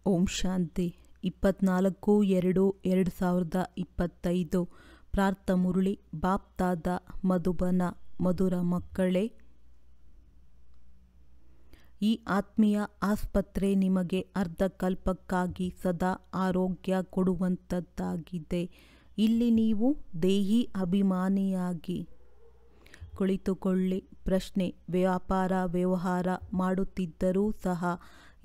ಓಂ ಶಾಂತಿ 24/2/2025 ಪ್ರಾರ್ಥ ಮುರಳಿ ಬಾಪ್ತಾದ ಮಧುಬನ. ಮಧುರ ಮಕ್ಕಳೇ, ಈ ಆತ್ಮೀಯ ಆಸ್ಪತ್ರೆ ನಿಮಗೆ ಅರ್ಧಕಲ್ಪಕ್ಕಾಗಿ ಸದಾ ಆರೋಗ್ಯ ಕೊಡುವಂಥದ್ದಾಗಿದೆ. ಇಲ್ಲಿ ನೀವು ದೇಹಿ ಅಭಿಮಾನಿಯಾಗಿ ಕುಳಿತುಕೊಳ್ಳಿ. ಪ್ರಶ್ನೆ: ವ್ಯಾಪಾರ ವ್ಯವಹಾರ ಮಾಡುತ್ತಿದ್ದರೂ ಸಹ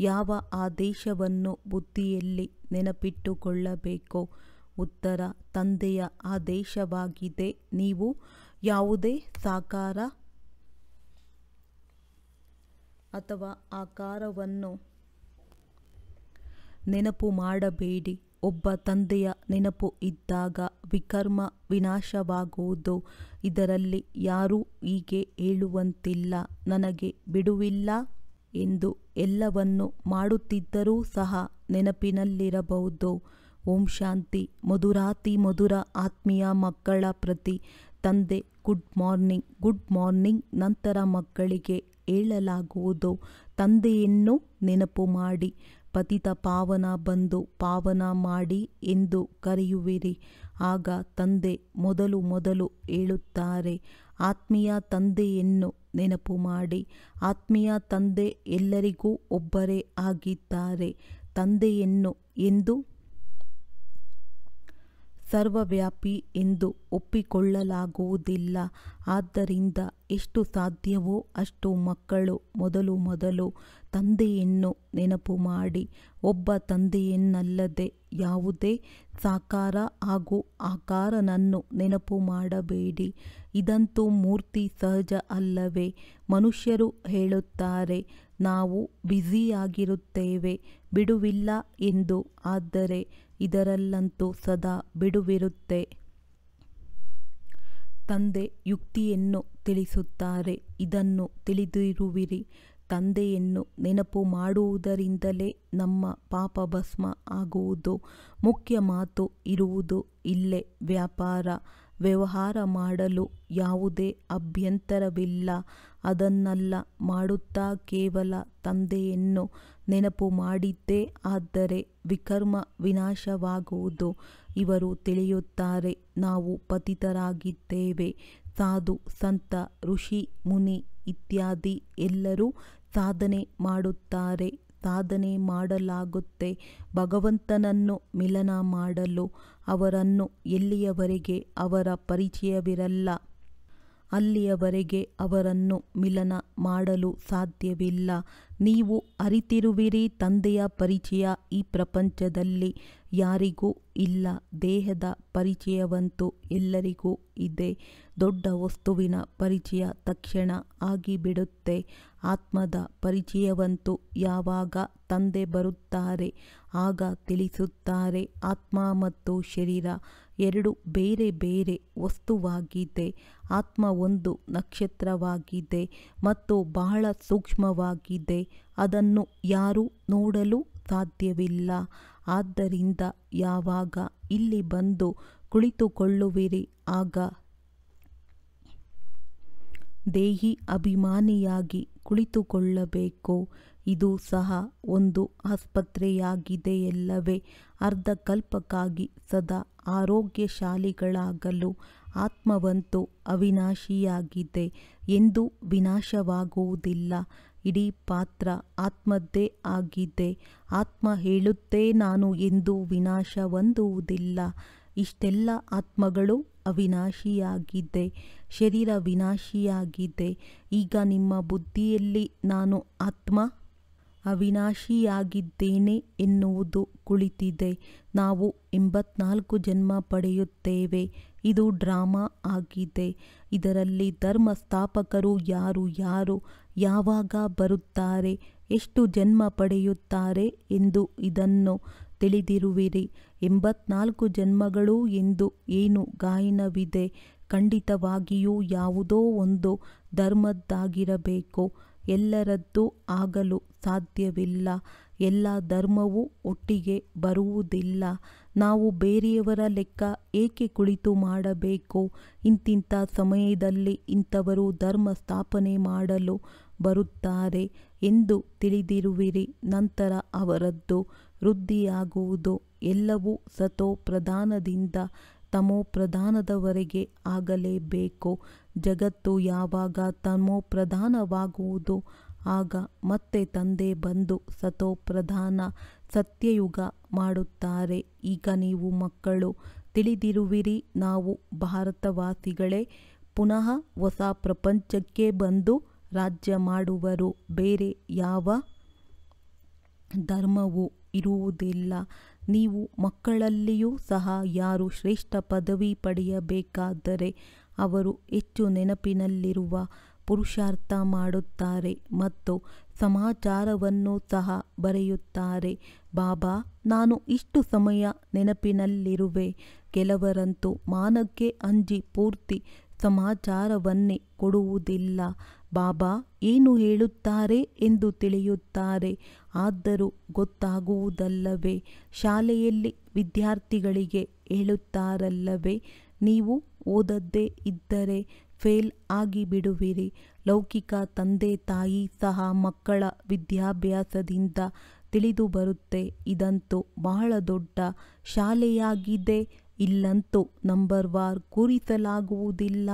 ಯಾವ ಆದೇಶವನ್ನು ಬುದ್ಧಿಯಲ್ಲಿ ನೆನಪಿಟ್ಟುಕೊಳ್ಳಬೇಕು? ಉತ್ತರ: ತಂದೆಯ ಆದೇಶವಾಗಿದೆ. ನೀವು ಯಾವುದೇ ಸಾಕಾರ ಅಥವಾ ಆಕಾರವನ್ನು ನೆನಪು ಮಾಡಬೇಡಿ. ಒಬ್ಬ ತಂದೆಯ ನೆನಪು ಇದ್ದಾಗ ವಿಕರ್ಮ ವಿನಾಶವಾಗುವುದು. ಇದರಲ್ಲಿ ಯಾರೂ ಹೀಗೆ ಹೇಳುವಂತಿಲ್ಲ, ನನಗೆ ಬಿಡುವಿಲ್ಲ ಎಂದು. ಎಲ್ಲವನ್ನು ಮಾಡುತ್ತಿದ್ದರೂ ಸಹ ನೆನಪಿನಲ್ಲಿರಬಹುದು. ಓಂ ಶಾಂತಿ. ಮಧುರಾತಿ ಮಧುರ ಆತ್ಮೀಯ ಮಕ್ಕಳ ಪ್ರತಿ ತಂದೆ ಗುಡ್ ಮಾರ್ನಿಂಗ್. Good morning. ನಂತರ ಮಕ್ಕಳಿಗೆ ಹೇಳಲಾಗುವುದು, ತಂದೆಯನ್ನು ನೆನಪು ಮಾಡಿ. ಪತಿತ ಪಾವನ ಬಂದು ಪಾವನ ಮಾಡಿ ಎಂದು ಕರೆಯುವಿರಿ. ಆಗ ತಂದೆ ಮೊದಲು ಹೇಳುತ್ತಾರೆ, ಆತ್ಮೀಯ ತಂದೆಯನ್ನು ನೆನಪು ಮಾಡಿ. ಆತ್ಮೀಯ ತಂದೆ ಎಲ್ಲರಿಗೂ ಒಬ್ಬರೇ ಆಗಿದ್ದಾರೆ. ತಂದೆಯನ್ನು ಎಂದು ಸರ್ವವ್ಯಾಪಿ ಎಂದು ಒಪ್ಪಿಕೊಳ್ಳಲಾಗುವುದಿಲ್ಲ. ಆದ್ದರಿಂದ ಎಷ್ಟು ಸಾಧ್ಯವೋ ಅಷ್ಟು ಮಕ್ಕಳು ಮೊದಲು ತಂದೆಯನ್ನು ನೆನಪು ಮಾಡಿ. ಒಬ್ಬ ತಂದೆಯನ್ನಲ್ಲದೆ ಯಾವುದೇ ಸಾಕಾರ ಹಾಗೂ ಆಕಾರನನ್ನು ನೆನಪು ಮಾಡಬೇಡಿ. ಇದಂತೂ ಮೂರ್ತಿ ಸಹಜ ಅಲ್ಲವೇ? ಮನುಷ್ಯರು ಹೇಳುತ್ತಾರೆ, ನಾವು ಬ್ಯುಸಿಯಾಗಿರುತ್ತೇವೆ, ಬಿಡುವಿಲ್ಲ ಎಂದು. ಆದರೆ ಇದರಲ್ಲಂತೂ ಸದಾ ಬಿಡುವಿರುತ್ತೆ. ತಂದೆ ಯುಕ್ತಿಯನ್ನು ತಿಳಿಸುತ್ತಾರೆ, ಇದನ್ನು ತಿಳಿದಿರುವಿರಿ. ತಂದೆಯನ್ನು ನೆನಪು ಮಾಡುವುದರಿಂದಲೇ ನಮ್ಮ ಪಾಪ ಭಸ್ಮ ಆಗುವುದು. ಮುಖ್ಯ ಮಾತು ಇರುವುದು ಇಲ್ಲೇ. ವ್ಯಾಪಾರ ವ್ಯವಹಾರ ಮಾಡಲು ಯಾವುದೇ ಅಭ್ಯಂತರವಿಲ್ಲ. ಅದನ್ನೆಲ್ಲ ಮಾಡುತ್ತಾ ಕೇವಲ ತಂದೆಯನ್ನು ನೆನಪು ಮಾಡಿದ್ದೇ ಆದರೆ ವಿಕರ್ಮ ವಿನಾಶವಾಗುವುದು. ಇವರು ತಿಳಿಯುತ್ತಾರೆ, ನಾವು ಪತಿತರಾಗಿದ್ದೇವೆ. ಸಾಧು ಸಂತ ಋಷಿ ಮುನಿ ಇತ್ಯಾದಿ ಎಲ್ಲರೂ ಸಾಧನೆ ಮಾಡುತ್ತಾರೆ. ಸಾಧನೆ ಮಾಡಲಾಗುತ್ತೆ ಭಗವಂತನನ್ನು ಮಿಲನ ಮಾಡಲು. ಅವರನ್ನು ಎಲ್ಲಿಯವರೆಗೆ ಅವರ ಪರಿಚಯವಿರಲ್ಲ ಅಲ್ಲಿಯವರೆಗೆ ಅವರನ್ನು ಮಿಲನ ಮಾಡಲು ಸಾಧ್ಯವಿಲ್ಲ. ನೀವು ಅರಿತಿರುವಿರಿ, ತಂದೆಯ ಪರಿಚಯ ಈ ಪ್ರಪಂಚದಲ್ಲಿ ಯಾರಿಗೂ ಇಲ್ಲ. ದೇಹದ ಪರಿಚಯವಂತೂ ಎಲ್ಲರಿಗೂ ಇದೆ. ದೊಡ್ಡ ವಸ್ತುವಿನ ಪರಿಚಯ ತಕ್ಷಣ ಆಗಿಬಿಡುತ್ತೆ. ಆತ್ಮದ ಪರಿಚಯವಂತೂ ಯಾವಾಗ ತಂದೆ ಬರುತ್ತಾರೆ ಆಗ ತಿಳಿಸುತ್ತಾರೆ. ಆತ್ಮ ಮತ್ತು ಶರೀರ ಎರಡು ಬೇರೆ ಬೇರೆ ವಸ್ತುವಾಗಿದೆ. ಆತ್ಮ ಒಂದು ನಕ್ಷತ್ರವಾಗಿದೆ ಮತ್ತು ಬಹಳ ಸೂಕ್ಷ್ಮವಾಗಿದೆ. ಅದನ್ನು ಯಾರೂ ನೋಡಲು ಸಾಧ್ಯವಿಲ್ಲ. ಆದ್ದರಿಂದ ಯಾವಾಗ ಇಲ್ಲಿ ಬಂದು ಕುಳಿತುಕೊಳ್ಳುವಿರಿ ಆಗ ದೇಹಿ ಅಭಿಮಾನಿಯಾಗಿ ಕುಳಿತುಕೊಳ್ಳಬೇಕು. ಇದು ಸಹ ಒಂದು ಆಸ್ಪತ್ರೆಯಾಗಿದೆಯಲ್ಲವೇ? ಅರ್ಧಕಲ್ಪಕ್ಕಾಗಿ ಸದಾ ಆರೋಗ್ಯಶಾಲಿಗಳಾಗಲು. ಆತ್ಮವಂತೂ ಅವಿನಾಶಿಯಾಗಿದೆ ಎಂದು ವಿನಾಶವಾಗುವುದಿಲ್ಲ. ಇಡೀ ಪಾತ್ರ ಆತ್ಮದ್ದೇ ಆಗಿದೆ. ಆತ್ಮ ಹೇಳುತ್ತೆ, ನಾನು ಎಂದೂ ವಿನಾಶ ಹೊಂದುವುದಿಲ್ಲ. ಇಷ್ಟೆಲ್ಲ ಆತ್ಮಗಳು ಅವಿನಾಶಿಯಾಗಿದೆ. ಶರೀರ ವಿನಾಶಿಯಾಗಿದೆ. ಈಗ ನಿಮ್ಮ ಬುದ್ಧಿಯಲ್ಲಿ ನಾನು ಆತ್ಮ ಅವಿನಾಶಿಯಾಗಿದ್ದೇನೆ ಎನ್ನುವುದು ಕುಳಿತಿದೆ. ನಾವು 84 ಜನ್ಮ ಪಡೆಯುತ್ತೇವೆ. ಇದು ಡ್ರಾಮಾ ಆಗಿದೆ. ಇದರಲ್ಲಿ ಧರ್ಮ ಸ್ಥಾಪಕರು ಯಾರು ಯಾವಾಗ ಬರುತ್ತಾರೆ, ಎಷ್ಟು ಜನ್ಮ ಪಡೆಯುತ್ತಾರೆ ಎಂದು ಇದನ್ನು ತಿಳಿದಿರುವಿರಿ. 84 ಜನ್ಮಗಳು ಎಂದು ಏನು ಗಾಯನವಿದೆ? ಖಂಡಿತವಾಗಿಯೂ ಯಾವುದೋ ಒಂದು ಧರ್ಮದ್ದಾಗಿರಬೇಕು. ಎಲ್ಲರದ್ದೂ ಆಗಲು ಸಾಧ್ಯವಿಲ್ಲ. ಎಲ್ಲ ಧರ್ಮವೂ ಒಟ್ಟಿಗೆ ಬರುವುದಿಲ್ಲ. ನಾವು ಬೇರೆಯವರ ಲೆಕ್ಕ ಏಕೆ ಕುಳಿತು ಮಾಡಬೇಕು? ಇಂತಿಂಥ ಸಮಯದಲ್ಲಿ ಇಂಥವರು ಧರ್ಮ ಸ್ಥಾಪನೆ ಮಾಡಲು ಬರುತ್ತಾರೆ ಎಂದು ತಿಳಿದಿರುವಿರಿ. ನಂತರ ಅವರದ್ದು ವೃದ್ಧಿಯಾಗುವುದು. ಎಲ್ಲವೂ ಸತೋ ಪ್ರಧಾನದಿಂದ ತಮೋ ಪ್ರಧಾನದವರೆಗೆ ಆಗಲೇಬೇಕು. ಜಗತ್ತು ಯಾವಾಗ ತಮೋ ಪ್ರಧಾನವಾಗುವುದು ಆಗ ಮತ್ತೆ ತಂದೆ ಬಂದು ಸತೋ ಪ್ರಧಾನ ಸತ್ಯಯುಗ ಮಾಡುತ್ತಾರೆ. ಈಗ ನೀವು ಮಕ್ಕಳು ತಿಳಿದಿರುವಿರಿ, ನಾವು ಭಾರತವಾಸಿಗಳೇ ಪುನಃ ಹೊಸ ಪ್ರಪಂಚಕ್ಕೆ ಬಂದು ರಾಜ್ಯ ಮಾಡುವರು. ಬೇರೆ ಯಾವ ಧರ್ಮವೂ ಇರುವುದಿಲ್ಲ. ನೀವು ಮಕ್ಕಳಲ್ಲಿಯೂ ಸಹ ಯಾರು ಶ್ರೇಷ್ಠ ಪದವಿ ಪಡೆಯಬೇಕಾದರೆ ಅವರು ಹೆಚ್ಚು ನೆನಪಿನಲ್ಲಿರುವ ಪುರುಷಾರ್ಥ ಮಾಡುತ್ತಾರೆ ಮತ್ತು ಸಮಾಚಾರವನ್ನು ಸಹ ಬರೆಯುತ್ತಾರೆ. ಬಾಬಾ, ನಾನು ಇಷ್ಟು ಸಮಯ ನೆನಪಿನಲ್ಲಿರುವೆ. ಕೆಲವರಂತೂ ಮಾನಕ್ಕೆ ಅಂಜಿ ಪೂರ್ತಿ ಸಮಾಚಾರವನ್ನೇ ಕೊಡುವುದಿಲ್ಲ. ಬಾಬಾ ಏನು ಹೇಳುತ್ತಾರೆ ಎಂದು ತಿಳಿಯುತ್ತಾರೆ, ಆದರೂ ಗೊತ್ತಾಗುವುದಲ್ಲವೇ? ಶಾಲೆಯಲ್ಲಿ ವಿದ್ಯಾರ್ಥಿಗಳಿಗೆ ಹೇಳುತ್ತಾರಲ್ಲವೇ, ನೀವು ಓದದ್ದೇ ಇದ್ದರೆ ಫೇಲ್ ಆಗಿಬಿಡುವಿರಿ. ಲೌಕಿಕ ತಂದೆ ತಾಯಿ ಸಹ ಮಕ್ಕಳ ವಿದ್ಯಾಭ್ಯಾಸದಿಂದ ತಿಳಿದು ಬರುತ್ತೆ. ಇದಂತೂ ಬಹಳ ದೊಡ್ಡ ಶಾಲೆಯಾಗಿದೆ. ಇಲ್ಲಂತೂ ನಂಬರ್ವಾರ್ ಕೂರಿಸಲಾಗುವುದಿಲ್ಲ,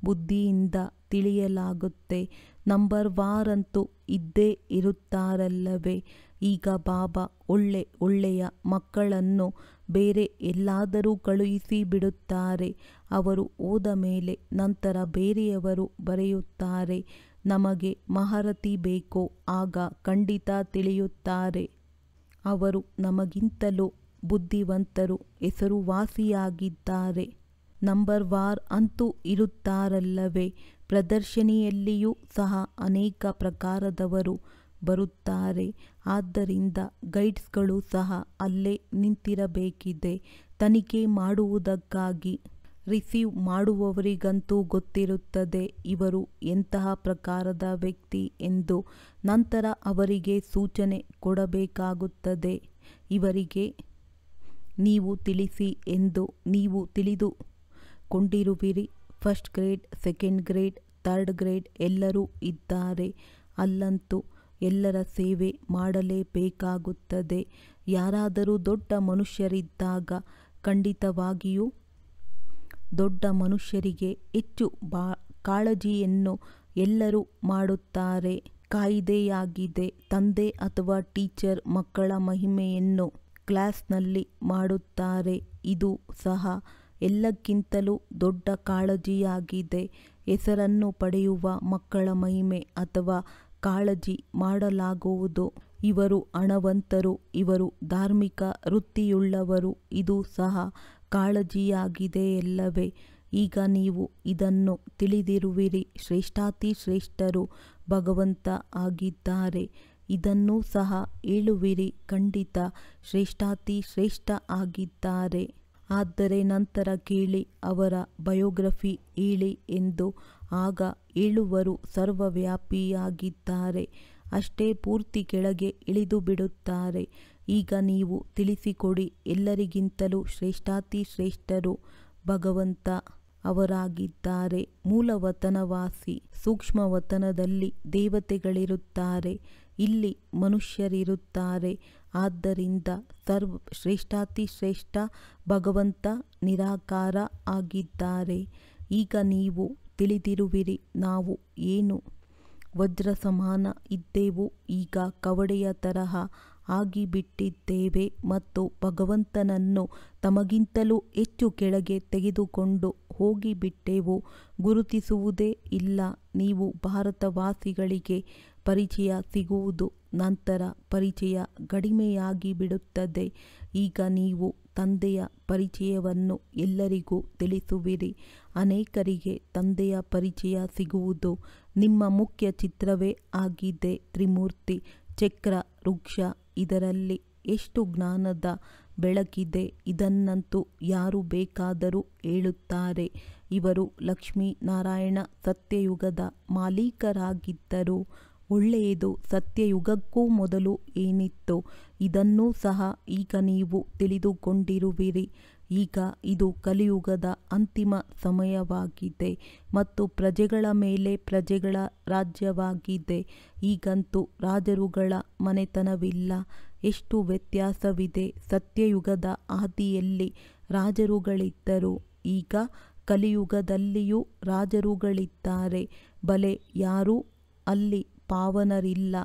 ಬುದ್ಧಿಯಿಂದ ತಿಳಿಯಲಾಗುತ್ತೆ. ನಂಬರ್ವಾರಂತೂ ಇದ್ದೇ ಇರುತ್ತಾರಲ್ಲವೇ? ಈಗ ಬಾಬಾ ಒಳ್ಳೆಯ ಮಕ್ಕಳನ್ನು ಬೇರೆ ಎಲ್ಲಾದರೂ ಕಳುಹಿಸಿ ಬಿಡುತ್ತಾರೆ. ಅವರು ಹೋದ ಮೇಲೆ ನಂತರ ಬೇರೆಯವರು ಬರೆಯುತ್ತಾರೆ. ನಮಗೆ ಮಹಾರಥಿ ಬೇಕು, ಆಗ ಖಂಡಿತ ತಿಳಿಯುತ್ತಾರೆ. ಅವರು ನಮಗಿಂತಲೂ ಬುದ್ಧಿವಂತರು, ಹೆಸರುವಾಸಿಯಾಗಿದ್ದಾರೆ. ನಂಬರ್ವಾರ್ ಅಂತೂ ಇರುತ್ತಾರಲ್ಲವೇ? ಪ್ರದರ್ಶನಿಯಲ್ಲಿಯೂ ಸಹ ಅನೇಕ ಪ್ರಕಾರದವರು ಬರುತ್ತಾರೆ. ಆದ್ದರಿಂದ ಗೈಡ್ಸ್ಗಳು ಸಹ ಅಲ್ಲೇ ನಿಂತಿರಬೇಕಿದೆ ತನಿಖೆ ಮಾಡುವುದಕ್ಕಾಗಿ. ರಿಸೀವ್ ಮಾಡುವವರಿಗಂತೂ ಗೊತ್ತಿರುತ್ತದೆ ಇವರು ಎಂತಹ ಪ್ರಕಾರದ ವ್ಯಕ್ತಿ ಎಂದು. ನಂತರ ಅವರಿಗೆ ಸೂಚನೆ ಕೊಡಬೇಕಾಗುತ್ತದೆ. ಇವರಿಗೆ ನೀವು ತಿಳಿಸಿ ಎಂದು. ನೀವು ತಿಳಿದುಕೊಂಡಿರುವಿರಿ, first grade, second grade, third grade ಎಲ್ಲರೂ ಇದ್ದಾರೆ. ಅಲ್ಲಂತೂ ಎಲ್ಲರ ಸೇವೆ ಮಾಡಲೇಬೇಕಾಗುತ್ತದೆ. ಯಾರಾದರೂ ದೊಡ್ಡ ಮನುಷ್ಯರಿದ್ದಾಗ ಖಂಡಿತವಾಗಿಯೂ ದೊಡ್ಡ ಮನುಷ್ಯರಿಗೆ ಹೆಚ್ಚು ಕಾಳಜಿಯನ್ನು ಎಲ್ಲರೂ ಮಾಡುತ್ತಾರೆ. ಕಾಯಿದೆಯಾಗಿದೆ. ತಂದೆ ಅಥವಾ ಟೀಚರ್ ಮಕ್ಕಳ ಮಹಿಮೆಯನ್ನು ಕ್ಲಾಸ್ನಲ್ಲಿ ಮಾಡುತ್ತಾರೆ. ಇದು ಸಹ ಎಲ್ಲಕ್ಕಿಂತಲೂ ದೊಡ್ಡ ಕಾಳಜಿಯಾಗಿದೆ. ಹೆಸರನ್ನು ಪಡೆಯುವ ಮಕ್ಕಳ ಮಹಿಮೆ ಅಥವಾ ಕಾಳಜಿ ಮಾಡಲಾಗುವುದು. ಇವರು ಹಣವಂತರು, ಇವರು ಧಾರ್ಮಿಕ ವೃತ್ತಿಯುಳ್ಳವರು, ಇದು ಸಹ ಕಾಳಜಿಯಾಗಿದೆಯಲ್ಲವೇ? ಈಗ ನೀವು ಇದನ್ನು ತಿಳಿದಿರುವಿರಿ. ಶ್ರೇಷ್ಠಾತಿ ಶ್ರೇಷ್ಠರು ಭಗವಂತ ಆಗಿದ್ದಾರೆ. ಇದನ್ನೂ ಸಹ ಹೇಳುವಿರಿ, ಖಂಡಿತ ಶ್ರೇಷ್ಠಾತಿ ಶ್ರೇಷ್ಠ ಆಗಿದ್ದಾರೆ. ಆದರೆ ನಂತರ ಕೇಳಿ ಅವರ ಬಯೋಗ್ರಫಿ ಹೇಳಿ ಎಂದು. ಆಗ ಹೇಳುವರು ಸರ್ವವ್ಯಾಪಿಯಾಗಿದ್ದಾರೆ. ಅಷ್ಟೇ, ಪೂರ್ತಿ ಕೆಳಗೆ ಇಳಿದು ಬಿಡುತ್ತಾರೆ. ಈಗ ನೀವು ತಿಳಿಸಿಕೊಡಿ, ಎಲ್ಲರಿಗಿಂತಲೂ ಶ್ರೇಷ್ಠಾತಿ ಶ್ರೇಷ್ಠರು ಭಗವಂತ ಅವರಾಗಿದ್ದಾರೆ. ಮೂಲವತನವಾಸಿ. ಸೂಕ್ಷ್ಮವತನದಲ್ಲಿ ದೇವತೆಗಳಿರುತ್ತಾರೆ, ಇಲ್ಲಿ ಮನುಷ್ಯರಿರುತ್ತಾರೆ. ಆದ್ದರಿಂದ ಶ್ರೇಷ್ಠಾತಿ ಶ್ರೇಷ್ಠ ಭಗವಂತ ನಿರಾಕಾರ ಆಗಿದ್ದಾರೆ. ಈಗ ನೀವು ತಿಳಿದಿರುವಿರಿ, ನಾವು ಏನು ವಜ್ರ ಸಮಾನ ಇದ್ದೆವು, ಈಗ ಕವಡೆಯ ತರಹ ಆಗಿಬಿಟ್ಟಿದ್ದೇವೆ ಮತ್ತು ಭಗವಂತನನ್ನು ತಮಗಿಂತಲೂ ಹೆಚ್ಚು ಕೆಳಗೆ ತೆಗೆದುಕೊಂಡು ಹೋಗಿಬಿಟ್ಟೆವು. ಗುರುತಿಸುವುದೇ ಇಲ್ಲ. ನೀವು ಭಾರತವಾಸಿಗಳಿಗೆ ಪರಿಚಯ ಸಿಗುವುದು, ನಂತರ ಪರಿಚಯ ಕಡಿಮೆಯಾಗಿ ಬಿಡುತ್ತದೆ. ಈಗ ನೀವು ತಂದೆಯ ಪರಿಚಯವನ್ನು ಎಲ್ಲರಿಗೂ ತಿಳಿಸುವಿರಿ. ಅನೇಕರಿಗೆ ತಂದೆಯ ಪರಿಚಯ ಸಿಗುವುದು. ನಿಮ್ಮ ಮುಖ್ಯ ಚಿತ್ರವೇ ಆಗಿದೆ ತ್ರಿಮೂರ್ತಿ ಚಕ್ರ ವೃಕ್ಷ. ಇದರಲ್ಲಿ ಎಷ್ಟು ಜ್ಞಾನದ ಬೆಳಕಿದೆ. ಇದನ್ನಂತೂ ಯಾರು ಬೇಕಾದರೂ ಹೇಳುತ್ತಾರೆ. ಇವರು ಲಕ್ಷ್ಮೀ ನಾರಾಯಣ ಸತ್ಯಯುಗದ ಮಾಲೀಕರಾಗಿದ್ದರು. ಒಳ್ಳೆಯದು. ಸತ್ಯಯುಗಕ್ಕೂ ಮೊದಲು ಏನಿತ್ತು ಇದನ್ನೂ ಸಹ ಈಗ ನೀವು ತಿಳಿದುಕೊಂಡಿರುವಿರಿ. ಈಗ ಇದು ಕಲಿಯುಗದ ಅಂತಿಮ ಸಮಯವಾಗಿದೆ ಮತ್ತು ಪ್ರಜೆಗಳ ಮೇಲೆ ಪ್ರಜೆಗಳ ರಾಜ್ಯವಾಗಿದೆ. ಈಗಂತೂ ರಾಜರುಗಳ ಮನೆತನವಿಲ್ಲ. ಎಷ್ಟು ವ್ಯತ್ಯಾಸವಿದೆ! ಸತ್ಯಯುಗದ ಆದಿಯಲ್ಲಿ ರಾಜರುಗಳಿದ್ದರು. ಈಗ ಕಲಿಯುಗದಲ್ಲಿಯೂ ರಾಜರುಗಳಿದ್ದಾರೆ. ಬಲೆ ಯಾರೂ ಅಲ್ಲಿ ಪಾವನರಿಲ್ಲ.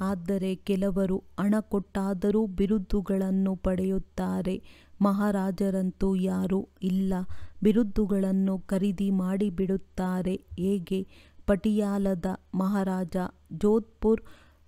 ಆದರೆ ಕೆಲವರು ಹಣ ಕೊಟ್ಟಾದರೂ ಬಿರುದುಗಳನ್ನು ಪಡೆಯುತ್ತಾರೆ. ಮಹಾರಾಜರಂತೂ ಯಾರೂ ಇಲ್ಲ. ಬಿರುದುಗಳನ್ನು ಖರೀದಿ ಮಾಡಿಬಿಡುತ್ತಾರೆ. ಹೇಗೆ? ಪಟಿಯಾಲದ ಮಹಾರಾಜ, ಜೋಧ್ಪುರ್,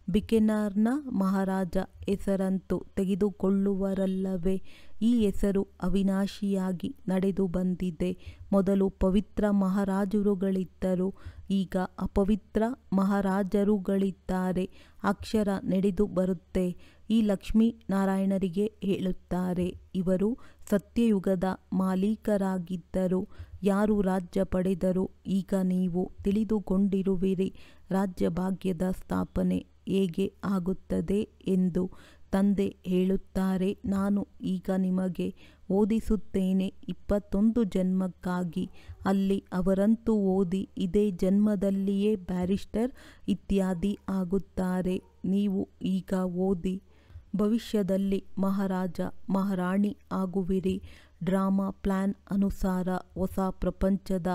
ಬಿಕನೇರ್ನ ಮಹಾರಾಜ ಹೆಸರಂತೂ ತೆಗೆದುಕೊಳ್ಳುವರಲ್ಲವೇ? ಈ ಹೆಸರು ಅವಿನಾಶಿಯಾಗಿ ನಡೆದು ಬಂದಿದೆ. ಮೊದಲು ಪವಿತ್ರ ಮಹಾರಾಜರುಗಳಿದ್ದರು. ಈಗ ಅಪವಿತ್ರ ಮಹಾರಾಜರುಗಳಿದ್ದಾರೆ. ಅಕ್ಷರ ನಡೆದು ಬರುತ್ತೆ. ಈ ಲಕ್ಷ್ಮೀನಾರಾಯಣರಿಗೆ ಹೇಳುತ್ತಾರೆ. ಇವರು ಸತ್ಯಯುಗದ ಮಾಲೀಕರಾಗಿದ್ದರು. ಯಾರು ರಾಜ್ಯ ಪಡೆದರು? ಈಗ ನೀವು ತಿಳಿದುಕೊಂಡಿರುವಿರಿ. ರಾಜ್ಯಭಾಗ್ಯದ ಸ್ಥಾಪನೆ ಹೇಗೆ ಆಗುತ್ತದೆ ಎಂದು ತಂದೆ ಹೇಳುತ್ತಾರೆ. ನಾನು ಈಗ ನಿಮಗೆ ಓದಿಸುತ್ತೇನೆ 21 ಜನ್ಮಕ್ಕಾಗಿ. ಅಲ್ಲಿ ಅವರಂತೂ ಓದಿ ಇದೇ ಜನ್ಮದಲ್ಲಿಯೇ ಬ್ಯಾರಿಸ್ಟರ್ ಇತ್ಯಾದಿ ಆಗುತ್ತಾರೆ. ನೀವು ಈಗ ಓದಿ ಭವಿಷ್ಯದಲ್ಲಿ ಮಹಾರಾಜ ಮಹಾರಾಣಿ ಆಗುವಿರಿ. ಡ್ರಾಮಾ ಪ್ಲಾನ್ ಅನುಸಾರ ಹೊಸ ಪ್ರಪಂಚದ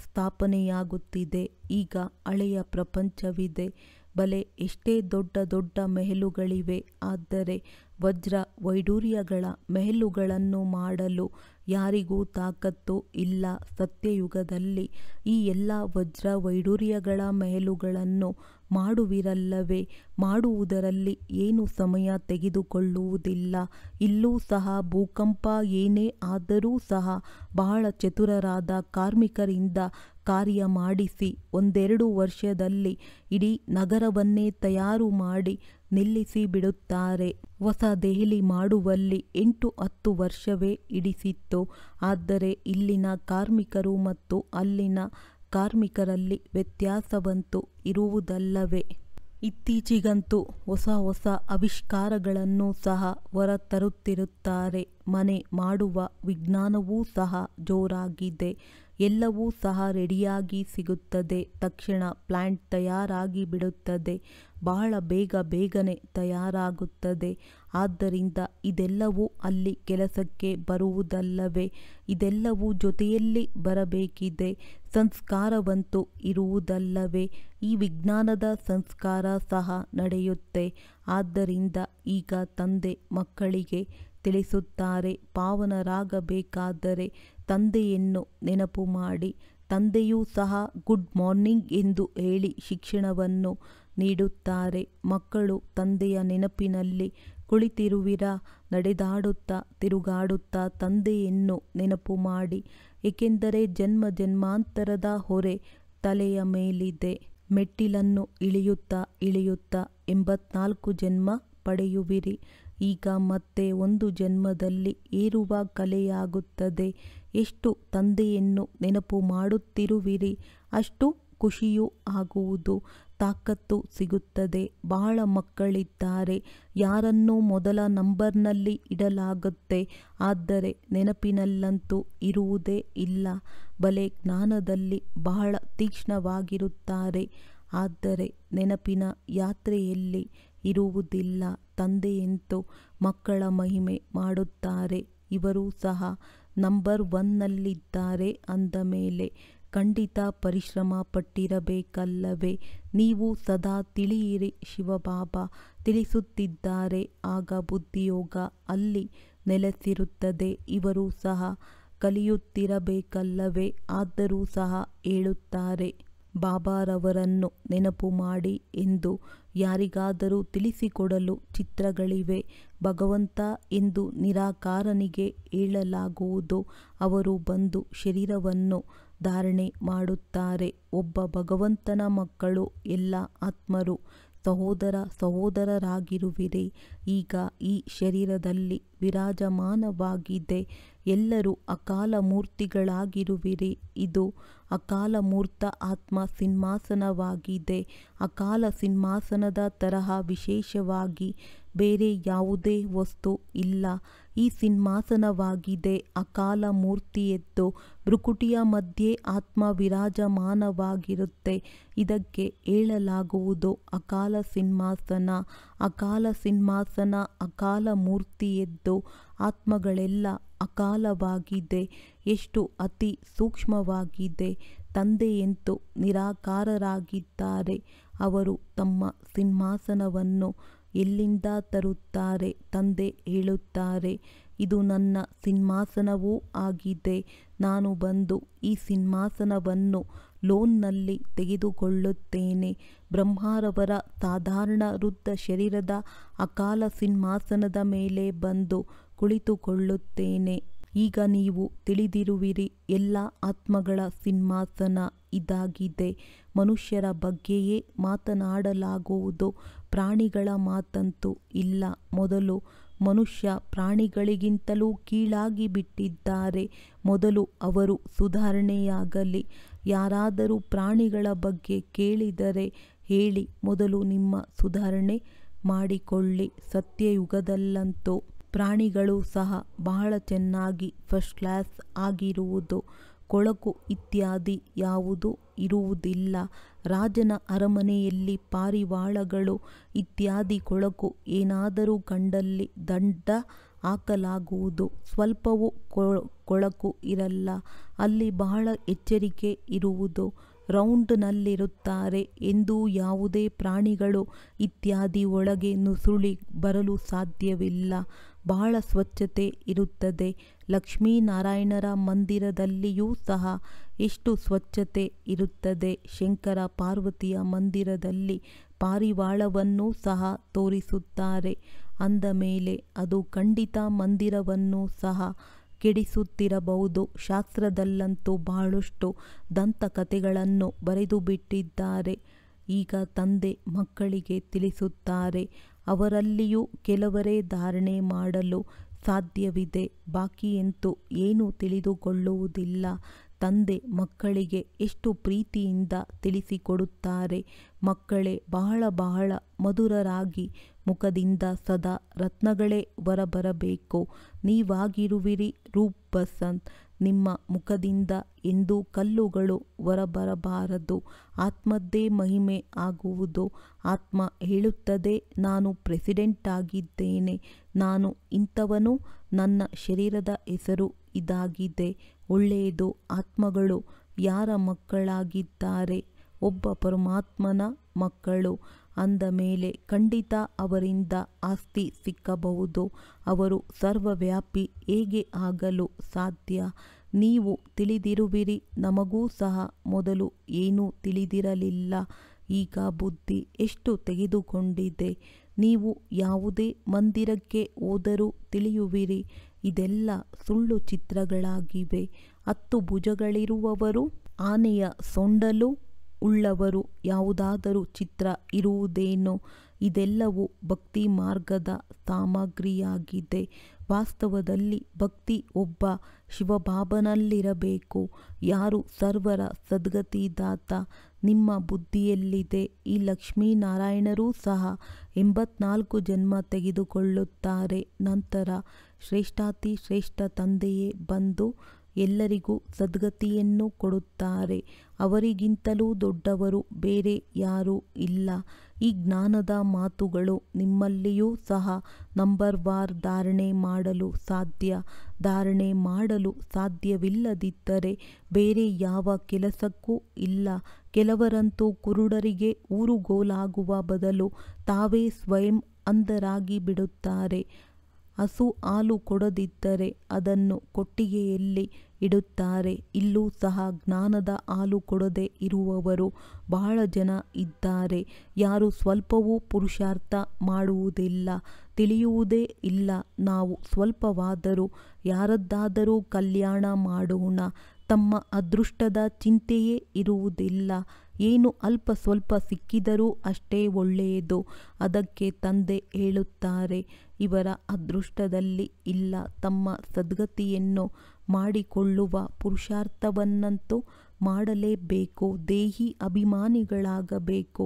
ಸ್ಥಾಪನೆಯಾಗುತ್ತಿದೆ. ಈಗ ಹಳೆಯ ಪ್ರಪಂಚವಿದೆ. ಬಲೆ ಎಷ್ಟೇ ದೊಡ್ಡ ದೊಡ್ಡ ಮೆಹಲುಗಳಿವೆ. ಆದರೆ ವಜ್ರ ವೈಡೂರ್ಯಗಳ ಮೆಹಲುಗಳನ್ನು ಮಾಡಲು ಯಾರಿಗೂ ತಾಕತ್ತು ಇಲ್ಲ. ಸತ್ಯಯುಗದಲ್ಲಿ ಈ ಎಲ್ಲ ವಜ್ರ ವೈಡೂರ್ಯಗಳ ಮೆಹಲುಗಳನ್ನು ಮಾಡುವಿರಲ್ಲವೇ? ಮಾಡುವುದರಲ್ಲಿ ಏನು ಸಮಯ ತೆಗೆದುಕೊಳ್ಳುವುದಿಲ್ಲ. ಇಲ್ಲೂ ಸಹ ಭೂಕಂಪ ಏನೇ ಆದರೂ ಸಹ ಬಹಳ ಚತುರರಾದ ಕಾರ್ಮಿಕರಿಂದ ಕಾರ್ಯ ಮಾಡಿಸಿ 1-2 ವರ್ಷದಲ್ಲಿ ಇಡೀ ನಗರವನ್ನೇ ತಯಾರು ಮಾಡಿ ನಿಲ್ಲಿಸಿ ಬಿಡುತ್ತಾರೆ. ಹೊಸ ದೆಹಲಿ ಮಾಡುವಲ್ಲಿ 8-10 ವರ್ಷವೇ ಹಿಡಿಸಿತ್ತು. ಆದರೆ ಇಲ್ಲಿನ ಕಾರ್ಮಿಕರು ಮತ್ತು ಅಲ್ಲಿನ ಕಾರ್ಮಿಕರಲ್ಲಿ ವ್ಯತ್ಯಾಸವಂತೂ ಇರುವುದಲ್ಲವೇ? ಇತ್ತೀಚೆಗಂತೂ ಹೊಸ ಹೊಸ ಆವಿಷ್ಕಾರಗಳನ್ನು ಸಹ ಹೊರತರುತ್ತಿರುತ್ತಾರೆ. ಮನೆ ಮಾಡುವ ವಿಜ್ಞಾನವೂ ಸಹ ಜೋರಾಗಿದೆ. ಎಲ್ಲವೂ ಸಹ ರೆಡಿಯಾಗಿ ಸಿಗುತ್ತದೆ. ತಕ್ಷಣ ಪ್ಲಾಂಟ್ ತಯಾರಾಗಿ ಬಿಡುತ್ತದೆ. ಬಹಳ ಬೇಗನೆ ತಯಾರಾಗುತ್ತದೆ. ಆದ್ದರಿಂದ ಇದೆಲ್ಲವೂ ಅಲ್ಲಿ ಕೆಲಸಕ್ಕೆ ಬರುವುದಲ್ಲವೇ? ಇದೆಲ್ಲವೂ ಜೊತೆಯಲ್ಲಿ ಬರಬೇಕಿದೆ. ಸಂಸ್ಕಾರವಂತೂ ಇರುವುದಲ್ಲವೇ? ಈ ವಿಜ್ಞಾನದ ಸಂಸ್ಕಾರ ಸಹ ನಡೆಯುತ್ತೆ. ಆದ್ದರಿಂದ ಈಗ ತಂದೆ ಮಕ್ಕಳಿಗೆ ತಿಳಿಸುತ್ತಾರೆ. ಪಾವನರಾಗಬೇಕಾದರೆ ತಂದೆಯನ್ನು ನೆನಪು ಮಾಡಿ. ತಂದೆಯೂ ಸಹ ಗುಡ್ ಮಾರ್ನಿಂಗ್ ಎಂದು ಹೇಳಿ ಶಿಕ್ಷಣವನ್ನು ನೀಡುತ್ತಾರೆ. ಮಕ್ಕಳು ತಂದೆಯ ನೆನಪಿನಲ್ಲಿ ಕುಳಿತಿರುವಿರಾ? ನಡೆದಾಡುತ್ತಾ ತಿರುಗಾಡುತ್ತಾ ತಂದೆಯನ್ನು ನೆನಪು ಮಾಡಿ. ಏಕೆಂದರೆ ಜನ್ಮ ಜನ್ಮಾಂತರದ ಹೊರೆ ತಲೆಯ ಮೇಲಿದೆ. ಮೆಟ್ಟಿಲನ್ನು ಇಳಿಯುತ್ತಾ ಇಳಿಯುತ್ತಾ 84 ಜನ್ಮ ಪಡೆಯುವಿರಿ. ಈಗ ಮತ್ತೆ ಒಂದು ಜನ್ಮದಲ್ಲಿ ಏರುವ ಕಲೆಯಾಗುತ್ತದೆ. ಎಷ್ಟು ತಂದೆಯನ್ನು ನೆನಪು ಮಾಡುತ್ತಿರುವಿರಿ ಅಷ್ಟು ಖುಷಿಯೂ ಆಗುವುದು. ತಾಕತ್ತು ಸಿಗುತ್ತದೆ. ಬಹಳ ಮಕ್ಕಳಿದ್ದಾರೆ. ಯಾರನ್ನೂ ಮೊದಲ ನಂಬರ್ನಲ್ಲಿ ಇಡಲಾಗುತ್ತೆ. ಆದರೆ ನೆನಪಿನಲ್ಲಂತೂ ಇರುವುದೇ ಇಲ್ಲ. ಬಲೆ ಜ್ಞಾನದಲ್ಲಿ ಬಹಳ ತೀಕ್ಷ್ಣವಾಗಿರುತ್ತಾರೆ. ಆದರೆ ನೆನಪಿನ ಯಾತ್ರೆಯಲ್ಲಿ ಇರುವುದಿಲ್ಲ. ತಂದೆಯಂತೂ ಮಕ್ಕಳ ಮಹಿಮೆ ಮಾಡುತ್ತಾರೆ. ಇವರೂ ಸಹ ನಂಬರ್ 1ನಲ್ಲಿದ್ದಾರೆ ಅಂದ ಮೇಲೆ ಖಂಡಿತ ಪರಿಶ್ರಮ ಪಟ್ಟಿರಬೇಕಲ್ಲವೇ? ನೀವು ಸದಾ ತಿಳಿಯಿರಿ. ಶಿವಬಾಬಾ ತಿಳಿಸುತ್ತಿದ್ದಾರೆ. ಆಗ ಬುದ್ಧಿಯೋಗ ಅಲ್ಲಿ ನೆಲೆಸಿರುತ್ತದೆ. ಇವರೂ ಸಹ ಕಲಿಯುತ್ತಿರಬೇಕಲ್ಲವೇ? ಆದರೂ ಸಹ ಹೇಳುತ್ತಾರೆ ಬಾಬಾರವರನ್ನು ನೆನಪು ಮಾಡಿ ಎಂದು. ಯಾರಿಗಾದರೂ ತಿಳಿಸಿಕೊಡಲು ಚಿತ್ರಗಳಿವೆ. ಭಗವಂತ ಎಂದು ನಿರಾಕಾರನಿಗೆ ಹೇಳಲಾಗುವುದು. ಅವರು ಬಂದು ಶರೀರವನ್ನು ಧಾರಣೆ ಮಾಡುತ್ತಾರೆ. ಒಬ್ಬ ಭಗವಂತನ ಮಕ್ಕಳು ಎಲ್ಲ ಆತ್ಮರು ಸಹೋದರರಾಗಿರುವಿರಿ. ಈಗ ಈ ಶರೀರದಲ್ಲಿ ವಿರಾಜಮಾನವಾಗಿದೆ. ಎಲ್ಲರೂ ಅಕಾಲ ಮೂರ್ತಿಗಳಾಗಿರುವಿರಿ. ಇದು ಅಕಾಲ ಮೂರ್ತ ಆತ್ಮ ಸಿಂಹಾಸನವಾಗಿದೆ. ಅಕಾಲ ಸಿಂಹಾಸನದ ತರಹ ವಿಶೇಷವಾಗಿ ಬೇರೆ ಯಾವುದೇ ವಸ್ತು ಇಲ್ಲ. ಈ ಸಿಂಹಾಸನವಾಗಿದೆ. ಅಕಾಲ ಮೂರ್ತಿಯದ್ದು ಭ್ರುಕುಟಿಯ ಮಧ್ಯೆ ಆತ್ಮ ವಿರಾಜಮಾನವಾಗಿರುತ್ತೆ. ಇದಕ್ಕೆ ಹೇಳಲಾಗುವುದು ಅಕಾಲ ಸಿಂಹಾಸನ. ಅಕಾಲ ಸಿಂಹಾಸನ ಅಕಾಲ ಮೂರ್ತಿಯದ್ದು. ಆತ್ಮಗಳೆಲ್ಲ ಅಕಾಲವಾಗಿದೆ. ಎಷ್ಟು ಅತಿ ಸೂಕ್ಷ್ಮವಾಗಿದೆ. ತಂದೆಯಂತೂ ನಿರಾಕಾರರಾಗಿದ್ದಾರೆ. ಅವರು ತಮ್ಮ ಸಿಂಹಾಸನವನ್ನು ಎಲ್ಲಿಂದ ತರುತ್ತಾರೆ? ತಂದೆ ಹೇಳುತ್ತಾರೆ, ಇದು ನನ್ನ ಸಿಂಹಾಸನವೂ ಆಗಿದೆ. ನಾನು ಬಂದು ಈ ಸಿಂಹಾಸನವನ್ನು ಲೋನ್ನಲ್ಲಿ ತೆಗೆದುಕೊಳ್ಳುತ್ತೇನೆ. ಬ್ರಹ್ಮರವರ ಸಾಧಾರಣ ವೃದ್ಧ ಶರೀರದ ಅಕಾಲ ಸಿಂಹಾಸನದ ಮೇಲೆ ಬಂದು ಕುಳಿತುಕೊಳ್ಳುತ್ತೇನೆ. ಈಗ ನೀವು ತಿಳಿದಿರುವಿರಿ, ಎಲ್ಲ ಆತ್ಮಗಳ ಸಿಂಹಾಸನ ಇದಾಗಿದೆ. ಮನುಷ್ಯರ ಬಗ್ಗೆಯೇ ಮಾತನಾಡಲಾಗುವುದು. ಪ್ರಾಣಿಗಳ ಮಾತಂತೂ ಇಲ್ಲ. ಮೊದಲು ಮನುಷ್ಯ ಪ್ರಾಣಿಗಳಿಗಿಂತಲೂ ಕೀಳಾಗಿ ಬಿಟ್ಟಿದ್ದಾರೆ. ಮೊದಲು ಅವರು ಸುಧಾರಣೆಯಾಗಲಿ. ಯಾರಾದರೂ ಪ್ರಾಣಿಗಳ ಬಗ್ಗೆ ಕೇಳಿದರೆ ಹೇಳಿ, ಮೊದಲು ನಿಮ್ಮ ಸುಧಾರಣೆ ಮಾಡಿಕೊಳ್ಳಿ. ಸತ್ಯಯುಗದಲ್ಲಂತೂ ಪ್ರಾಣಿಗಳು ಸಹ ಬಹಳ ಚೆನ್ನಾಗಿ ಫಸ್ಟ್ ಕ್ಲಾಸ್ ಆಗಿರುವುದು. ಕೊಳಕು ಇತ್ಯಾದಿ ಯಾವುದೂ ಇರುವುದಿಲ್ಲ. ರಾಜನ ಅರಮನೆಯಲ್ಲಿ ಪಾರಿವಾಳಗಳು ಇತ್ಯಾದಿ ಕೊಳಕು ಏನಾದರೂ ಕಂಡಲ್ಲಿ ದಂಡ ಹಾಕಲಾಗುವುದು. ಸ್ವಲ್ಪವೂ ಕೊಳಕು ಇರಲ್ಲ. ಅಲ್ಲಿ ಬಹಳ ಎಚ್ಚರಿಕೆ ಇರುವುದು. ರೌಂಡ್ನಲ್ಲಿರುತ್ತಾರೆ ಎಂದು ಯಾವುದೇ ಪ್ರಾಣಿಗಳು ಇತ್ಯಾದಿ ಒಳಗೆ ನುಸುಳಿ ಬರಲು ಸಾಧ್ಯವಿಲ್ಲ. ಬಹಳ ಸ್ವಚ್ಛತೆ ಇರುತ್ತದೆ. ಲಕ್ಷ್ಮೀನಾರಾಯಣರ ಮಂದಿರದಲ್ಲಿಯೂ ಸಹ ಎಷ್ಟು ಸ್ವಚ್ಛತೆ ಇರುತ್ತದೆ. ಶಂಕರ ಪಾರ್ವತಿಯ ಮಂದಿರದಲ್ಲಿ ಪಾರಿವಾಳವನ್ನೂ ಸಹ ತೋರಿಸುತ್ತಾರೆ. ಅಂದ ಮೇಲೆ ಅದು ಖಂಡಿತ ಮಂದಿರವನ್ನು ಸಹ ಕೆಡಿಸುತ್ತಿರಬಹುದು. ಶಾಸ್ತ್ರದಲ್ಲಂತೂ ಬಹಳಷ್ಟು ದಂತಕಥೆಗಳನ್ನು ಬರೆದು ಬಿಟ್ಟಿದ್ದಾರೆ. ಈಗ ತಂದೆ ಮಕ್ಕಳಿಗೆ ತಿಳಿಸುತ್ತಾರೆ. ಅವರಲ್ಲಿಯೂ ಕೆಲವರೇ ಧಾರಣೆ ಮಾಡಲು ಸಾಧ್ಯವಿದೆ. ಬಾಕಿಯಂತೂ ಏನೂ ತಿಳಿದುಕೊಳ್ಳುವುದಿಲ್ಲ. ತಂದೆ ಮಕ್ಕಳಿಗೆ ಎಷ್ಟು ಪ್ರೀತಿಯಿಂದ ತಿಳಿಸಿಕೊಡುತ್ತಾರೆ. ಮಕ್ಕಳೇ ಬಹಳ ಬಹಳ ಮಧುರರಾಗಿ ಮುಖದಿಂದ ಸದಾ ರತ್ನಗಳೇ ಹೊರಬರಬೇಕು. ನೀವಾಗಿರುವಿರಿ ರೂಪ್ ಬಸಂತ್. ನಿಮ್ಮ ಮುಖದಿಂದ ಎಂದೂ ಕಲ್ಲುಗಳು ಹೊರಬರಬಾರದು. ಆತ್ಮದ್ದೇ ಮಹಿಮೆ ಆಗುವುದು. ಆತ್ಮ ಹೇಳುತ್ತದೆ, ನಾನು ಪ್ರೆಸಿಡೆಂಟ್ ಆಗಿದ್ದೇನೆ. ನಾನು ಇಂಥವನು. ನನ್ನ ಶರೀರದ ಹೆಸರು ಇದಾಗಿದೆ. ಒಳ್ಳೆಯದು. ಆತ್ಮಗಳು ಯಾರ ಮಕ್ಕಳಾಗಿದ್ದಾರೆ? ಒಬ್ಬ ಪರಮಾತ್ಮನ ಮಕ್ಕಳು. ಅಂದ ಮೇಲೆ ಖಂಡಿತ ಅವರಿಂದ ಆಸ್ತಿ ಸಿಕ್ಕಬಹುದು. ಅವರು ಸರ್ವವ್ಯಾಪಿ ಹೇಗೆ ಆಗಲು ಸಾಧ್ಯ? ನೀವು ತಿಳಿದಿರುವಿರಿ. ನಮಗೂ ಸಹ ಮೊದಲು ಏನೂ ತಿಳಿದಿರಲಿಲ್ಲ. ಈಗ ಬುದ್ಧಿ ಎಷ್ಟು ತೆಗೆದುಕೊಂಡಿದೆ. ನೀವು ಯಾವುದೇ ಮಂದಿರಕ್ಕೆ ಹೋದರೂ ತಿಳಿಯುವಿರಿ, ಇದೆಲ್ಲ ಸುಳ್ಳು ಚಿತ್ರಗಳಾಗಿವೆ. 10 ಭುಜಗಳಿರುವವರು, ಆನೆಯ ಸೊಂಡಲು ಉಳ್ಳವರು ಯಾವುದಾದರೂ ಚಿತ್ರ ಇರುವುದೇನೋ? ಇದೆಲ್ಲವೂ ಭಕ್ತಿ ಮಾರ್ಗದ ಸಾಮಗ್ರಿಯಾಗಿದೆ. ವಾಸ್ತವದಲ್ಲಿ ಭಕ್ತಿ ಒಬ್ಬ ಶಿವಬಾಬನಲ್ಲಿರಬೇಕು. ಯಾರು ಸರ್ವರ ಸದ್ಗತಿದಾತ. ನಿಮ್ಮ ಬುದ್ಧಿಯಲ್ಲಿದೆ. ಈ ಲಕ್ಷ್ಮೀನಾರಾಯಣರೂ ಸಹ 84 ಜನ್ಮ ತೆಗೆದುಕೊಳ್ಳುತ್ತಾರೆ. ನಂತರ ಶ್ರೇಷ್ಠಾತಿ ಶ್ರೇಷ್ಠ ತಂದೆಯೇ ಬಂದು ಎಲ್ಲರಿಗೂ ಸದ್ಗತಿಯನ್ನು ಕೊಡುತ್ತಾರೆ. ಅವರಿಗಿಂತಲೂ ದೊಡ್ಡವರು ಬೇರೆ ಯಾರೂ ಇಲ್ಲ. ಈ ಜ್ಞಾನದ ಮಾತುಗಳು ನಿಮ್ಮಲ್ಲಿಯೂ ಸಹ ನಂಬರ್ವಾರ್ ಧಾರಣೆ ಮಾಡಲು ಸಾಧ್ಯ. ಧಾರಣೆ ಮಾಡಲು ಸಾಧ್ಯವಿಲ್ಲದಿದ್ದರೆ ಬೇರೆ ಯಾವ ಕೆಲಸಕ್ಕೂ ಇಲ್ಲ. ಕೆಲವರಂತೂ ಕುರುಡರಿಗೆ ಊರುಗೋಲಾಗುವ ಬದಲು ತಾವೇ ಸ್ವಯಂ ಅಂಧರಾಗಿ ಬಿಡುತ್ತಾರೆ. ಹಸು ಹಾಲು ಕೊಡದಿದ್ದರೆ ಅದನ್ನು ಕೊಟ್ಟಿಗೆಯಲ್ಲಿ ಇಡುತ್ತಾರೆ. ಇಲ್ಲೂ ಸಹ ಜ್ಞಾನದ ಹಾಲು ಕೊಡದೆ ಇರುವವರು ಬಹಳ ಜನ ಇದ್ದಾರೆ. ಯಾರು ಸ್ವಲ್ಪವೂ ಪುರುಷಾರ್ಥ ಮಾಡುವುದಿಲ್ಲ, ತಿಳಿಯುವುದೇ ಇಲ್ಲ. ನಾವು ಸ್ವಲ್ಪವಾದರೂ ಯಾರದ್ದಾದರೂ ಕಲ್ಯಾಣ ಮಾಡೋಣ. ತಮ್ಮ ಅದೃಷ್ಟದ ಚಿಂತೆಯೇ ಇರುವುದಿಲ್ಲ. ಏನು ಅಲ್ಪ ಸ್ವಲ್ಪ ಸಿಕ್ಕಿದರೂ ಅಷ್ಟೇ ಒಳ್ಳೆಯದು. ಅದಕ್ಕೆ ತಂದೆ ಹೇಳುತ್ತಾರೆ, ಇವರ ಅದೃಷ್ಟದಲ್ಲಿ ಇಲ್ಲ. ತಮ್ಮ ಸದ್ಗತಿಯನ್ನು ಮಾಡಿಕೊಳ್ಳುವ ಪುರುಷಾರ್ಥವನ್ನಂತೂ ಮಾಡಲೇಬೇಕು. ದೇಹಿ ಅಭಿಮಾನಿಗಳಾಗಬೇಕು.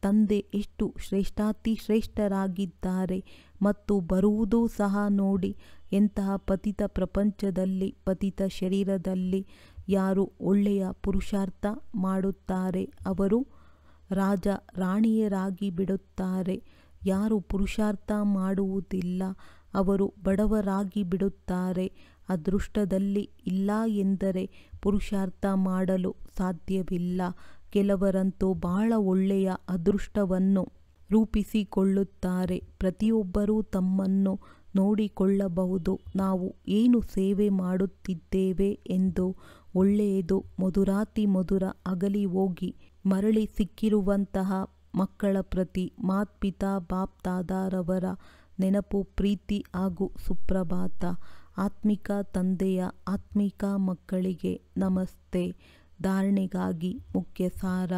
ತಂದೆ ಎಷ್ಟು ಶ್ರೇಷ್ಠಾತಿ ಶ್ರೇಷ್ಠರಾಗಿದ್ದಾರೆ. ಮತ್ತು ಬರುವುದೂ ಸಹ ನೋಡಿ. ಎಂತಹ ಪತಿತ ಪ್ರಪಂಚದಲ್ಲಿ, ಪತಿತ ಶರೀರದಲ್ಲಿ ಯಾರು ಒಳ್ಳೆಯ ಪುರುಷಾರ್ಥ ಮಾಡುತ್ತಾರೆ ಅವರು ರಾಜ ರಾಣಿಯರಾಗಿ ಬಿಡುತ್ತಾರೆ. ಯಾರು ಪುರುಷಾರ್ಥ ಮಾಡುವುದಿಲ್ಲ ಅವರು ಬಡವರಾಗಿ ಬಿಡುತ್ತಾರೆ. ಅದೃಷ್ಟದಲ್ಲಿ ಇಲ್ಲ ಎಂದರೆ ಪುರುಷಾರ್ಥ ಮಾಡಲು ಸಾಧ್ಯವಿಲ್ಲ. ಕೆಲವರಂತೂ ಬಹಳ ಒಳ್ಳೆಯ ಅದೃಷ್ಟವನ್ನು ರೂಪಿಸಿಕೊಳ್ಳುತ್ತಾರೆ. ಪ್ರತಿಯೊಬ್ಬರೂ ತಮ್ಮನ್ನು ನೋಡಿಕೊಳ್ಳಬಹುದು. ನಾವು ಏನು ಸೇವೆ ಮಾಡುತ್ತಿದ್ದೇವೆ ಎಂದು. ಒಳ್ಳೆಯದು. ಮಧುರಾತಿ ಮಧುರ ಅಗಲಿ ಹೋಗಿ ಮರಳಿ ಸಿಕ್ಕಿರುವಂತಹ ಮಕ್ಕಳ ಪ್ರತಿ ಮಾತ್ಪಿತಾ ಬಾಪ್ ದಾದಾರವರ ನೆನಪು, ಪ್ರೀತಿ ಹಾಗೂ ಸುಪ್ರಭಾತ. ಆತ್ಮಿಕ ತಂದೆಯ ಆತ್ಮಿಕ ಮಕ್ಕಳಿಗೆ ನಮಸ್ತೆ. ಧಾರಣೆಗಾಗಿ ಮುಖ್ಯ ಸಾರ.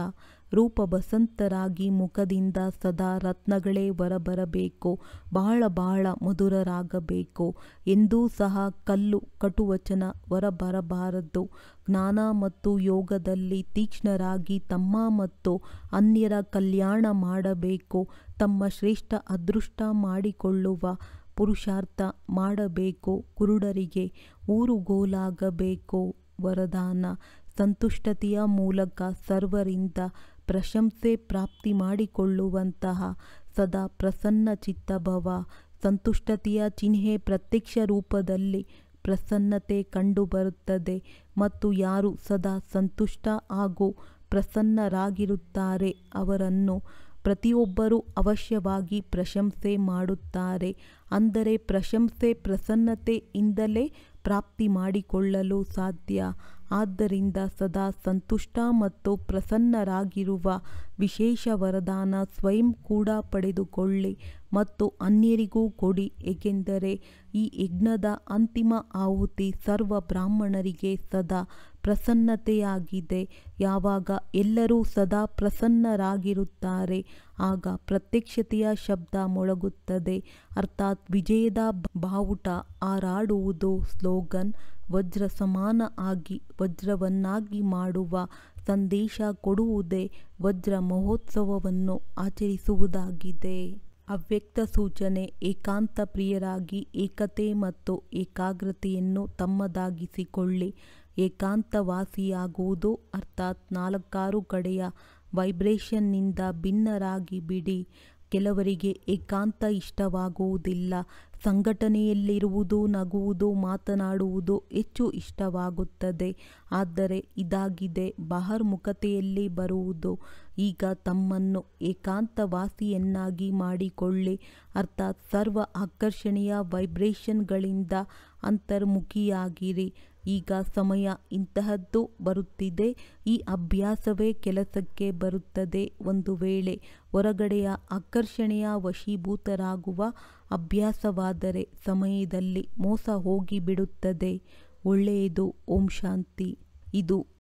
ರೂಪ ಬಸಂತರಾಗಿ ಮುಖದಿಂದ ಸದಾ ರತ್ನಗಳೇ ಹೊರಬರಬೇಕು. ಬಹಳ ಬಹಳ ಮಧುರರಾಗಬೇಕು. ಎಂದೂ ಸಹ ಕಲ್ಲು ಕಟುವಚನ ಹೊರಬರಬಾರದು. ಜ್ಞಾನ ಮತ್ತು ಯೋಗದಲ್ಲಿ ತೀಕ್ಷ್ಣರಾಗಿ ತಮ್ಮ ಮತ್ತು ಅನ್ಯರ ಕಲ್ಯಾಣ ಮಾಡಬೇಕು. ತಮ್ಮ ಶ್ರೇಷ್ಠ ಅದೃಷ್ಟ ಮಾಡಿಕೊಳ್ಳುವ ಪುರುಷಾರ್ಥ ಮಾಡಬೇಕು. ಕುರುಡರಿಗೆ ಊರುಗೋಲಾಗಬೇಕು. ವರದಾನ. ಸಂತುಷ್ಟತೆಯ ಮೂಲಕ ಸರ್ವರಿಂದ ಪ್ರಶಂಸೆ ಪ್ರಾಪ್ತಿ ಮಾಡಿಕೊಳ್ಳುವಂತಹ ಸದಾ ಪ್ರಸನ್ನ ಚಿತ್ತಭವ. ಸಂತುಷ್ಟತೆಯ ಚಿಹ್ನೆ ಪ್ರತ್ಯಕ್ಷ ರೂಪದಲ್ಲಿ ಪ್ರಸನ್ನತೆ ಕಂಡುಬರುತ್ತದೆ ಮತ್ತು ಯಾರು ಸದಾ ಸಂತುಷ್ಟ ಹಾಗೂ ಪ್ರಸನ್ನರಾಗಿರುತ್ತಾರೆ ಅವರನ್ನು ಪ್ರತಿಯೊಬ್ಬರೂ ಅವಶ್ಯವಾಗಿ ಪ್ರಶಂಸೆ ಮಾಡುತ್ತಾರೆ. ಅಂದರೆ ಪ್ರಶಂಸೆ ಪ್ರಸನ್ನತೆಯಿಂದಲೇ ಪ್ರಾಪ್ತಿ ಮಾಡಿಕೊಳ್ಳಲು ಸಾಧ್ಯ. ಆದ್ದರಿಂದ ಸದಾ ಸಂತುಷ್ಟ ಮತ್ತು ಪ್ರಸನ್ನರಾಗಿರುವ ವಿಶೇಷ ವರದಾನ ಸ್ವಯಂ ಕೂಡ ಪಡೆದುಕೊಳ್ಳಿ ಮತ್ತು ಅನ್ಯರಿಗೂ ಕೊಡಿ. ಏಕೆಂದರೆ ಈ ಯಜ್ಞದ ಅಂತಿಮ ಆಹುತಿ ಸರ್ವ ಬ್ರಾಹ್ಮಣರಿಗೆ ಸದಾ ಪ್ರಸನ್ನತೆಯಾಗಿದೆ. ಯಾವಾಗ ಎಲ್ಲರೂ ಸದಾ ಪ್ರಸನ್ನರಾಗಿರುತ್ತಾರೆ ಆಗ ಪ್ರತ್ಯಕ್ಷತೆಯ ಶಬ್ದ ಮೊಳಗುತ್ತದೆ. ಅರ್ಥಾತ್ ವಿಜಯದ ಬಾವುಟ ಹಾರಾಡುವುದು. ಸ್ಲೋಗನ್. ವಜ್ರ ಸಮಾನ ಆಗಿ ವಜ್ರವನ್ನಾಗಿ ಮಾಡುವ ಸಂದೇಶ ಕೊಡುವುದೇ ವಜ್ರ ಮಹೋತ್ಸವವನ್ನು ಆಚರಿಸುವುದಾಗಿದೆ. ಅವ್ಯಕ್ತ ಸೂಚನೆ. ಏಕಾಂತ ಪ್ರಿಯರಾಗಿ ಏಕತೆ ಮತ್ತು ಏಕಾಗ್ರತೆಯನ್ನು ತಮ್ಮದಾಗಿಸಿಕೊಳ್ಳಿ. ಏಕಾಂತವಾಸಿಯಾಗುವುದು ಅರ್ಥಾತ್ ನಾಲ್ಕಾರು ಕಡೆಯ ವೈಬ್ರೇಷನ್ನಿಂದ ಭಿನ್ನರಾಗಿ ಬಿಡಿ. ಕೆಲವರಿಗೆ ಏಕಾಂತ ಇಷ್ಟವಾಗುವುದಿಲ್ಲ. ಸಂಘಟನೆಯಲ್ಲಿರುವುದು, ನಗುವುದು, ಮಾತನಾಡುವುದು ಹೆಚ್ಚು ಇಷ್ಟವಾಗುತ್ತದೆ. ಆದರೆ ಇದಾಗಿದೆ ಬಹಿರ್ಮುಖತೆಯಲ್ಲಿ ಬರುವುದು. ಈಗ ತಮ್ಮನ್ನು ಏಕಾಂತವಾಸಿಯನ್ನಾಗಿ ಮಾಡಿಕೊಳ್ಳಿ. ಅರ್ಥಾತ್ ಸರ್ವ ಆಕರ್ಷಣೆಯ ವೈಬ್ರೇಷನ್ಗಳಿಂದ ಅಂತರ್ಮುಖಿಯಾಗಿರಿ. ಈಗ ಸಮಯ ಇಂತಹದ್ದು ಬರುತ್ತಿದೆ. ಈ ಅಭ್ಯಾಸವೇ ಕೆಲಸಕ್ಕೆ ಬರುತ್ತದೆ. ಒಂದು ವೇಳೆ ಹೊರಗಡೆಯ ಆಕರ್ಷಣೆಯ ವಶೀಭೂತರಾಗುವ ಅಭ್ಯಾಸವಾದರೆ ಸಮಯದಲ್ಲಿ ಮೋಸ ಹೋಗಿಬಿಡುತ್ತದೆ. ಒಳ್ಳೆಯದು. ಓಂ ಶಾಂತಿ. ಇದು